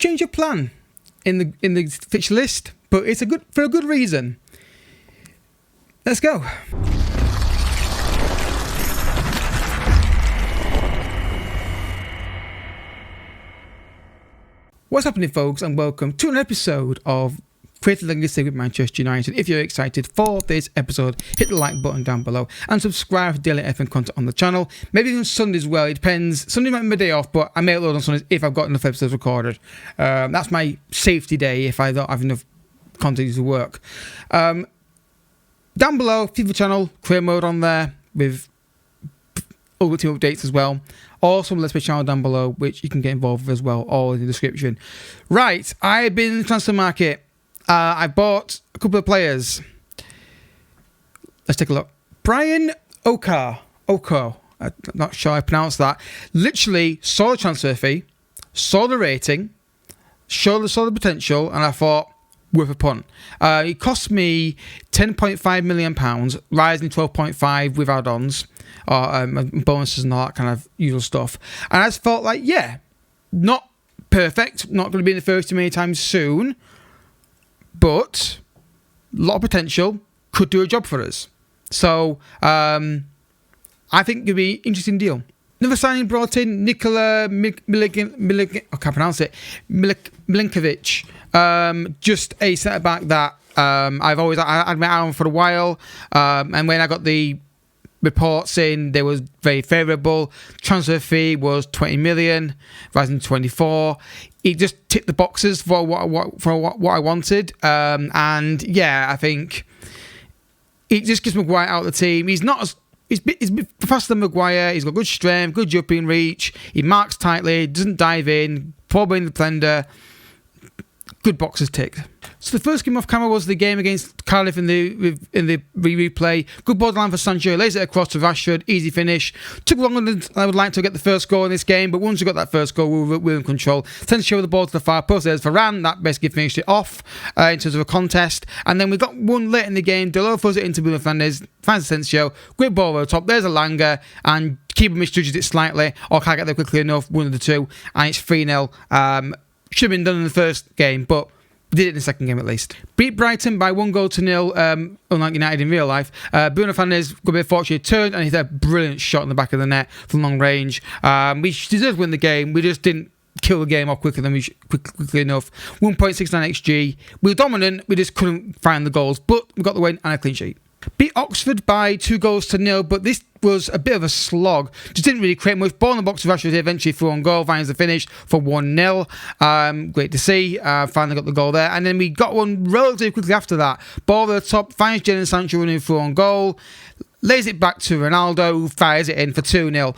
change of plan in the fixture list, but it's for a good reason. Let's go. What's happening, folks, and welcome to an episode of Creative Legacy with Manchester United. If you're excited for this episode, hit the like button down below and subscribe for daily FM content on the channel. Maybe even Sunday as well, it depends. Sunday might be my day off, but I may upload on Sundays if I've got enough episodes recorded. That's my safety day if I don't have enough content to work. Down below, FIFA channel, career mode on there with other team updates as well. Also, Let's Play channel down below, which you can get involved with as well, all in the description. Right, I've been in the transfer market. I bought a couple of players. Let's take a look. Brian Oko. I'm not sure I pronounced that. Literally saw the transfer fee, saw the rating, saw the potential, and I thought, worth a punt. It cost me £10.5 million, Ryzen 12.5 with add-ons, bonuses and all that kind of usual stuff. And I just felt like, yeah, not perfect, not going to be in the first team anytime soon, but a lot of potential, could do a job for us. So I think it'd be an interesting deal. Another signing brought in Nikola Milinkovic. I can't pronounce it. Milinkovic. Just a centre back that I've always had my eye on for a while. And when I got the reports in, they was very favourable. Transfer fee was 20 million, rising to 24. It just ticked the boxes for what I wanted. And yeah, I think it just gets Maguire out of the team. He's not as He's faster than Maguire. He's got good strength, good jumping reach. He marks tightly, doesn't dive in, probably in the blender. Good boxes ticked. So the first game off camera was the game against Cardiff in the replay. Good borderline for Sancho, lays it across to Rashford, easy finish. Took longer than I would like to get the first goal in this game, but once we got that first goal, we were in control. Tends to show the ball to the far post. There's Varane, that basically finished it off in terms of a contest. And then we got one late in the game. Delor throws it into Bruno Fernandes, finds Asensio, great ball over the top. There's a Langer, and keeper misjudges it slightly, or can't get there quickly enough, one of the two, and it's 3-0. Should have been done in the first game, but we did it in the second game at least. Beat Brighton by 1-0, unlike United in real life. Bruno Fernandes got a bit of fortune, turned and he hit a brilliant shot in the back of the net from long range. We deserved to win the game. We just didn't kill the game off quickly enough. 1.69 XG. We were dominant, we just couldn't find the goals, but we got the win and a clean sheet. Beat Oxford by 2-0, but this was a bit of a slog. Just didn't really create much. Ball in the box of Rashford eventually threw on goal, finds the finish for 1-0. Great to see. Finally got the goal there. And then we got one relatively quickly after that. Ball over the top, finds Jadon Sancho running through on goal. Lays it back to Ronaldo, who fires it in for 2-0.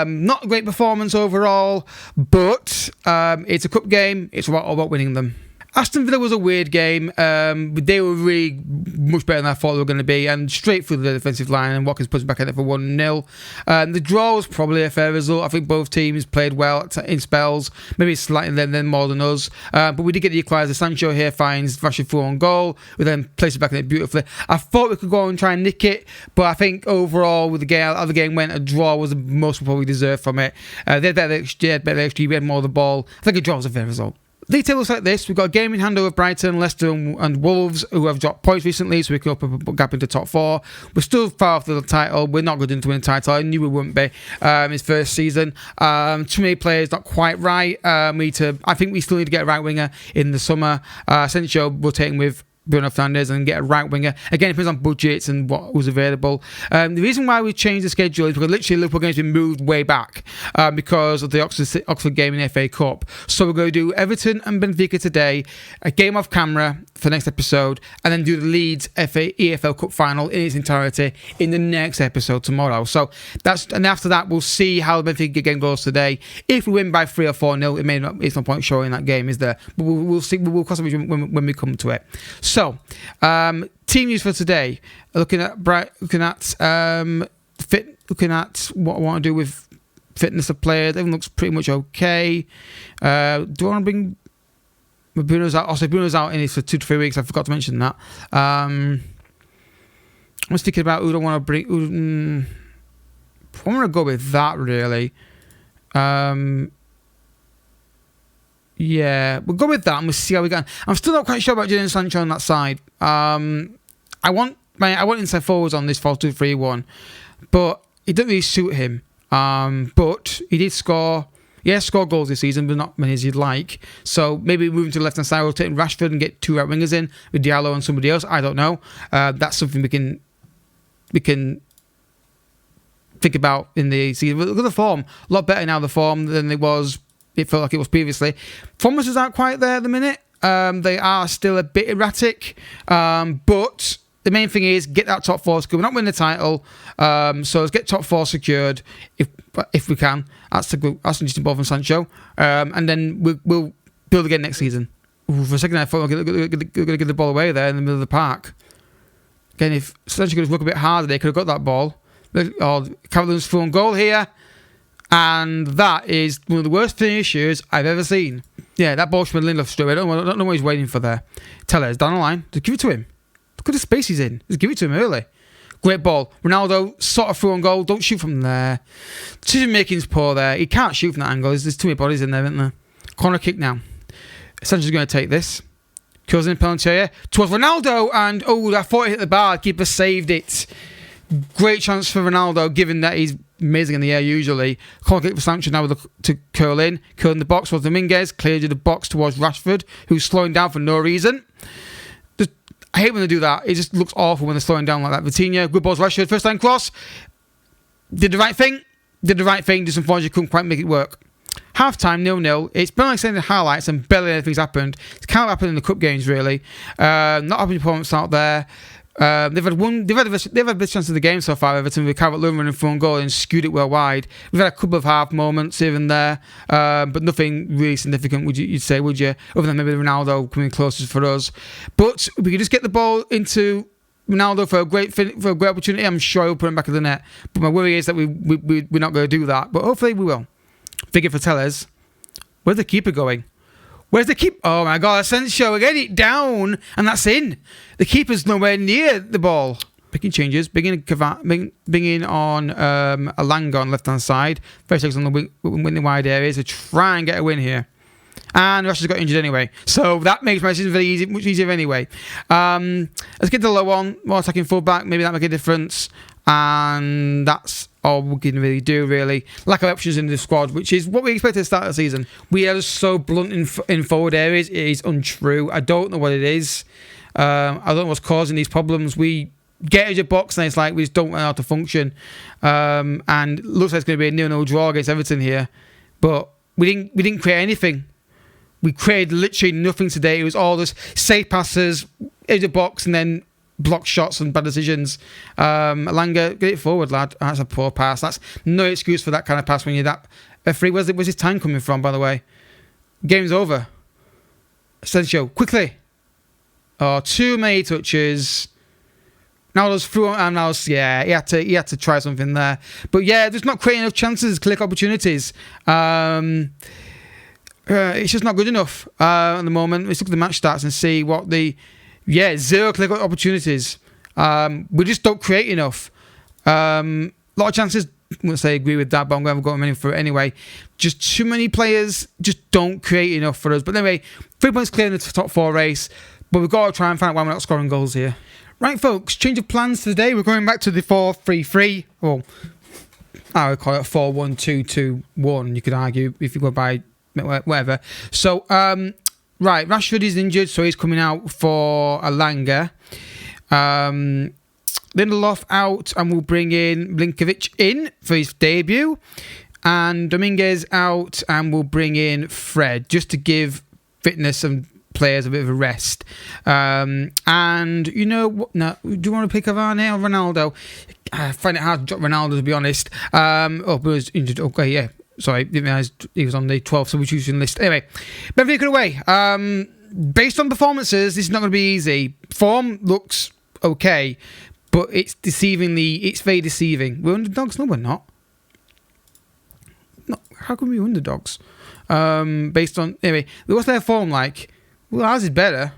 Not a great performance overall, but it's a cup game. It's all about winning them. Aston Villa was a weird game. They were really much better than I thought they were going to be, and straight through the defensive line, and Watkins puts it back in it for 1-0. The draw was probably a fair result. I think both teams played well in spells, maybe slightly then more than us. But we did get the equaliser. Sancho here finds Rashford through on goal. We then placed it back in it beautifully. I thought we could go and try and nick it, but I think overall, with the game, how the game went, a draw was the most we probably deserved from it. They had better XG, we had more of the ball. I think a draw was a fair result. The table looks like this. We've got a game in hand over Brighton, Leicester and Wolves, who have dropped points recently, so we can open up a gap into top four. We're still far off the title. We're not good enough to win the title. I knew we wouldn't be his first season. Too many players not quite right. I think we still need to get a right winger in the summer. Asensio rotating with Bruno Fernandes and get a right winger. Again, it depends on budgets and what was available. The reason why we changed the schedule is because literally Liverpool games have been moved way back because of the Oxford game in the FA Cup. So we're going to do Everton and Benfica today, a game off camera for the next episode, and then do the Leeds EFL Cup final in its entirety in the next episode tomorrow. So and after that we'll see how the Benfica game goes today. If we win by 3 or 4-0, it's no point showing that game, is there? But we'll see. We'll cross it when we come to it. So, team news for today. Looking at what I want to do with fitness of players. Everything looks pretty much okay. Do I want to bring Bruno's out? Also, Bruno's out in it for 2 to 3 weeks. I forgot to mention that. I was thinking about who do I want to bring. I want to go with that really. Yeah, we'll go with that and we'll see how we go. I'm still not quite sure about Jadon Sancho on that side. I want inside forwards on this 4-2-3-1, but it doesn't really suit him. But he did score goals this season, but not many as you'd like. So maybe moving to the left-hand side, rotating Rashford and get 2 right wingers in with Diallo and somebody else. I don't know. That's something we can think about in the season. Look at the form. A lot better now, the form, than it felt like it was previously. Performances aren't quite there at the minute. They are still a bit erratic. But the main thing is get that top 4 secured. We're not winning the title. So let's get top 4 secured if we can. That's interesting ball from Sancho. And then we'll build again next season. Ooh, for a second I thought we were going to get the ball away there in the middle of the park. Again, if Sancho could have worked a bit harder, they could have got that ball. Or Calvin-Lewin's full on goal here. And that is one of the worst finishes I've ever seen. Yeah, that ball should be Lindelof straight away. I don't know what he's waiting for there. Tellez down the line. Just give it to him. Look at the space he's in. Just give it to him early. Great ball. Ronaldo, sort of through on goal. Don't shoot from there. Decision making's poor there. He can't shoot from that angle. There's too many bodies in there, isn't there? Corner kick now. Sancho's going to take this. Curls in penalty area towards Ronaldo. And, I thought it hit the bar. Keeper saved it. Great chance for Ronaldo, given that he's amazing in the air usually. Corner kick for Sancho now to curl in the box towards Dominguez, cleared the box towards Rashford, who's slowing down for no reason. I hate when they do that. It just looks awful when they're slowing down like that. Vitinha, good balls, Rashford, first time cross. Did the right thing. Just unfortunately couldn't quite make it work. Half time, 0-0. It's been like saying the highlights and barely anything's happened. It's kind of happened in the cup games really. Not having performance out there. They've had the best chance of the game so far, Everton, with Calvert-Lewin running for one goal and skewed it well wide. We've had a couple of half moments here and there, but nothing really significant, you'd say, would you? Other than maybe Ronaldo coming closest for us. But we could just get the ball into Ronaldo for a great opportunity. I'm sure he'll put him back in the net. But my worry is that we're not going to do that. But hopefully we will. Figure for Tellez. Where's the keeper going? Where's the keeper? Oh my God, Asensio, get it down, and that's in. The keeper's nowhere near the ball. Picking changes, bringing on Alanga on left-hand side. Very seconds on the wing wide areas to try and get a win here. And Rashford's got injured anyway. So that makes my decision very easy, much easier anyway. Let's get the low one, more attacking full-back, maybe that make a difference. And that's all we can really do, really. Lack of options in the squad, which is what we expected to start the season. We are just so blunt in forward areas. It is untrue. I don't know what it is. I don't know what's causing these problems. We get into a box and it's like we just don't know how to function. And it looks like it's going to be a 0-0 draw against Everton here. But we didn't create anything. We created literally nothing today. It was all just safe passes, into the box, and then block shots and bad decisions. Alanga, get it forward, lad. That's a poor pass. That's no excuse for that kind of pass when you're that free. Where's his time coming from, by the way? Game's over. Asensio, quickly. Oh, too many touches. Now those through, and now he had to try something there. But yeah, just not creating enough chances, click opportunities. It's just not good enough at the moment. Let's look at the match stats and see what zero click opportunities. We just don't create enough. A lot of chances. I wouldn't say I agree with that, but I'm going to go in for it anyway. Just too many players just don't create enough for us. But anyway, 3 points clear in the top 4 race. But we've got to try and find out why we're not scoring goals here. Right, folks, change of plans today. We're going back to the 4-3-3. Well, I would call it 4-1-2-2-1. You could argue if you go by whatever. So, right, Rashford is injured, so he's coming out for Alanga. Lindelof out, and we'll bring in Blinkovic in for his debut. And Dominguez out, and we'll bring in Fred, just to give fitness and players a bit of a rest. And you know what? No, do you want to pick Varane or Ronaldo? I find it hard to drop Ronaldo, to be honest. But he was injured. Okay, yeah. Sorry, didn't realise he was on the 12th, so we're choosing list. Anyway, Benfica away. Based on performances, this is not going to be easy. Form looks okay, but it's very deceiving. We're underdogs? No, we're not. No, how can we be underdogs? Based on, anyway, what's their form like? Well, ours is better,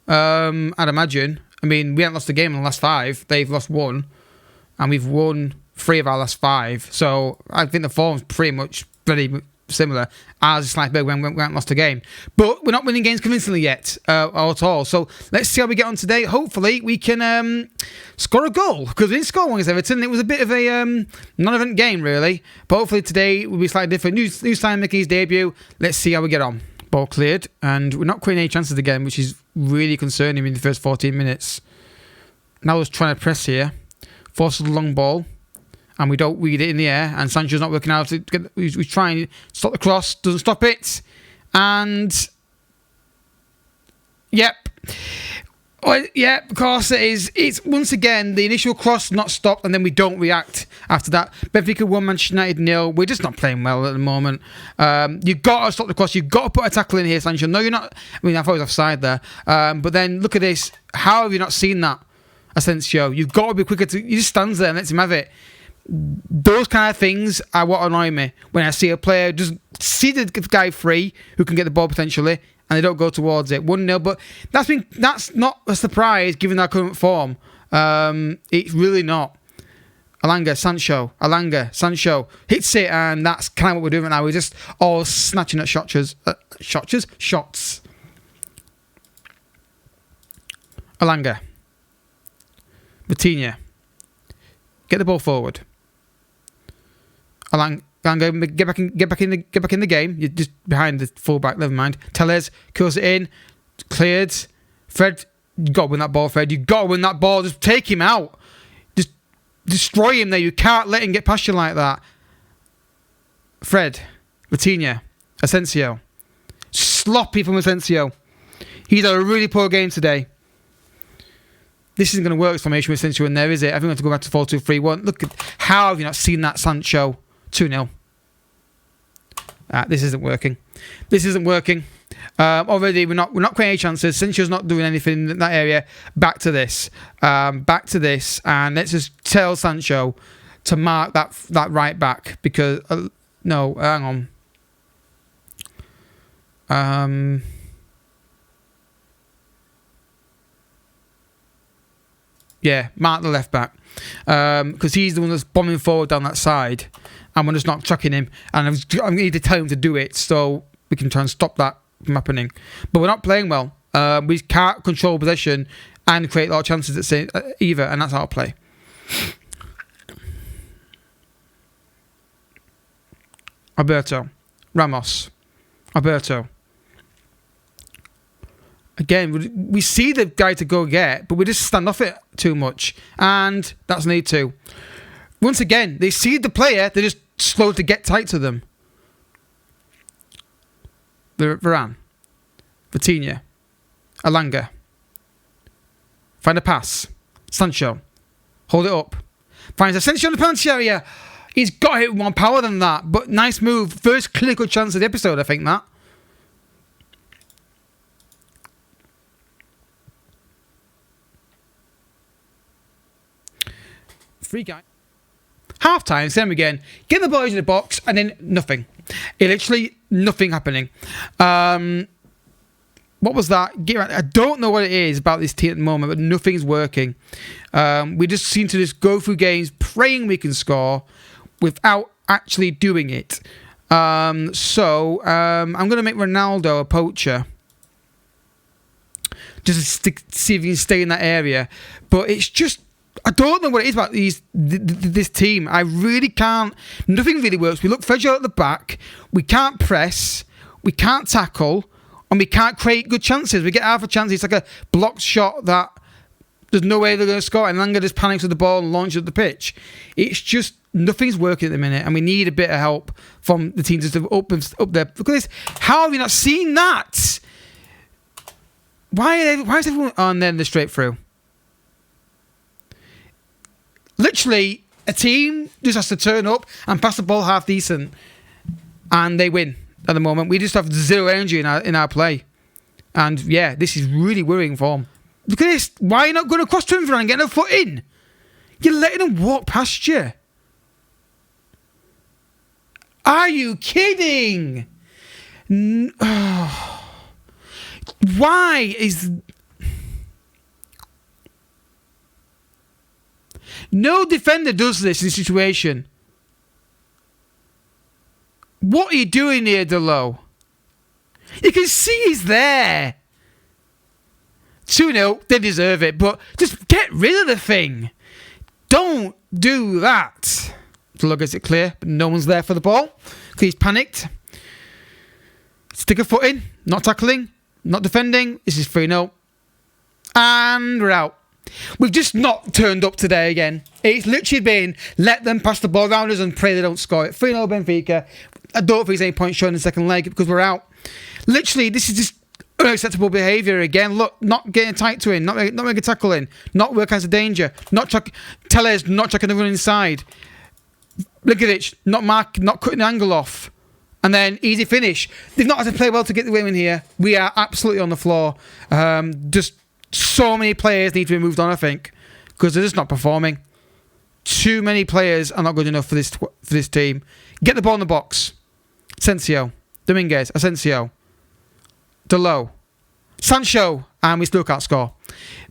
I'd imagine. I mean, we haven't lost a game in the last 5. They've lost 1, and we've won 3 of our last 5. So I think the form's pretty much similar as Sliceberg when we lost a game. But we're not winning games convincingly yet at all. So let's see how we get on today. Hopefully we can score a goal, because we didn't score one against Everton. It was a bit of a non-event game, really. But hopefully today will be slightly different. New sign making his debut. Let's see how we get on. Ball cleared, and we're not creating any chances again, which is really concerning me in the first 14 minutes. Now we're trying to press here. Forces the long ball. And we don't read it in the air, and Sancho's not working out. We're trying to stop the cross, doesn't stop it, and yep, of course it is. It's once again the initial cross not stopped, and then we don't react after that. Benfica 1, Manchester United 0. We're just not playing well at the moment. You've got to stop the cross. You've got to put a tackle in here, Sancho. No, you're not. I mean, I thought he was offside there, but then look at this. How have you not seen that, Asensio? You've got to be quicker. He just stands there and lets him have it. Those kind of things are what annoy me when I see a player just see the guy free who can get the ball potentially, and they don't go towards it. 1-0, but that's not a surprise given our current form. It's really not. Alanga, Sancho hits it, and that's kind of what we're doing right now. We're just all snatching at shots. Alanga, Vitinha, get the ball forward. Alanga, get back in the game. You're just behind the fullback. Never mind. Tellez curls it in, cleared. Fred, you got to win that ball. Fred, you got to win that ball. Just take him out. Just destroy him there. You can't let him get past you like that. Fred, Vitinha, Asensio, sloppy from Asensio. He's had a really poor game today. This isn't going to work, this formation with Asensio in there, is it? I think we have to go back to 4-2-3-1. Look at how have you not seen that, Sancho? 2-0. This isn't working. Already we're not creating any chances. Sancho's not doing anything in that area. Back to this, and let's just tell Sancho to mark that right back, because no, hang on. Yeah, mark the left back, because he's the one that's bombing forward down that side, and we're just not tracking him. And I need to tell him to do it so we can try and stop that from happening. But we're not playing well. We can't control possession and create a lot of chances either, and that's our play. Alberto, Ramos, Alberto. Again, we see the guy to go get, but we just stand off it too much. And that's need to. Once again, they see the player, they're just slow to get tight to them. Varane. Vitinha. Alanga. Find a pass. Sancho. Hold it up. Finds Asensio in the penalty area. He's got to hit with more power than that. But nice move. First clinical chance of the episode, I think, that. Free guy. Half time, same again. Get the ball into the box, and then nothing. Literally nothing happening. What was that? I don't know what it is about this team at the moment, but nothing's working. We just seem to just go through games praying we can score without actually doing it. I'm going to make Ronaldo a poacher, just to see if he can stay in that area. But it's just, I don't know what it is about this team. I really can't. Nothing really works. We look fragile at the back. We can't press. We can't tackle. And we can't create good chances. We get half a chance. It's like a blocked shot that there's no way they're going to score. And Langer just panics with the ball and launches the pitch. It's just, nothing's working at the minute. And we need a bit of help from the team just to up there. Look at this. How have you not seen that? Why is everyone on there in the straight through? Literally, a team just has to turn up and pass the ball half decent, and they win at the moment. We just have zero energy in our play. And yeah, this is really worrying form. Look at this. Why are you not going across to him and getting a foot in? You're letting him walk past you. Are you kidding? Why is... No defender does this in this situation. What are you doing here, Delo? You can see he's there. 2-0, they deserve it, but just get rid of the thing. Don't do that. Delo gets it clear, but no one's there for the ball. He's panicked. Stick a foot in, not tackling, not defending. This is 3-0. And we're out. We've just not turned up today again. It's literally been, let them pass the ball around us and pray they don't score it. 3-0 Benfica. I don't think there's any point showing in the second leg because we're out. Literally, this is just unacceptable behaviour again. Look, not getting tight to him, not making a tackle in, not work as a danger, Tellez not checking the run inside. Bligovic, not cutting the angle off. And then easy finish. They've not had to play well to get the win in here. We are absolutely on the floor. Just so many players need to be moved on, I think, because they're just not performing. Too many players are not good enough for this team. Get the ball in the box. Asensio, Dominguez, Asensio, Delo, Sancho, and we still can't score.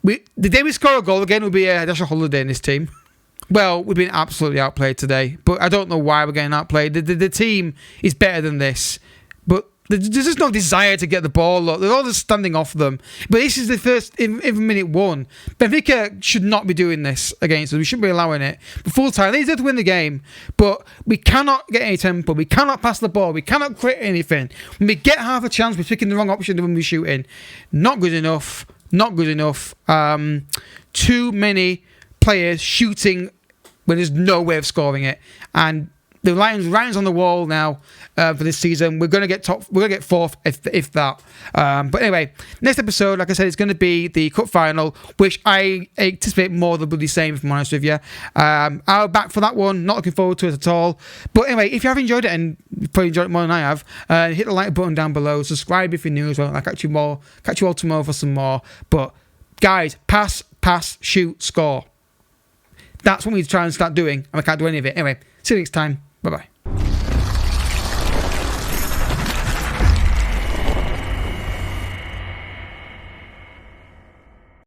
The day we score a goal again will be a national holiday in this team. Well, we've been absolutely outplayed today, but I don't know why we're getting outplayed. The team is better than this, but there's just no desire to get the ball. Look, they're all just standing off them. But this is the first, in minute 1. Benfica should not be doing this against us. We shouldn't be allowing it. But full time, they deserve to win the game, but we cannot get any tempo. We cannot pass the ball. We cannot create anything. When we get half a chance, we're picking the wrong option when we're shooting. Not good enough. Not good enough. Too many players shooting when there's no way of scoring it, and the Lions on the wall now for this season. We're gonna get fourth if that. But anyway, next episode, like I said, it's going to be the cup final, which I anticipate more than the same. If I'm honest with you, I'll back for that one. Not looking forward to it at all. But anyway, if you have enjoyed it, and you probably enjoyed it more than I have, hit the like button down below. Subscribe if you're new as well. I'll catch you all tomorrow for some more. But guys, pass, shoot, score. That's what we need to try and start doing, and I can't do any of it. Anyway, see you next time. Bye-bye.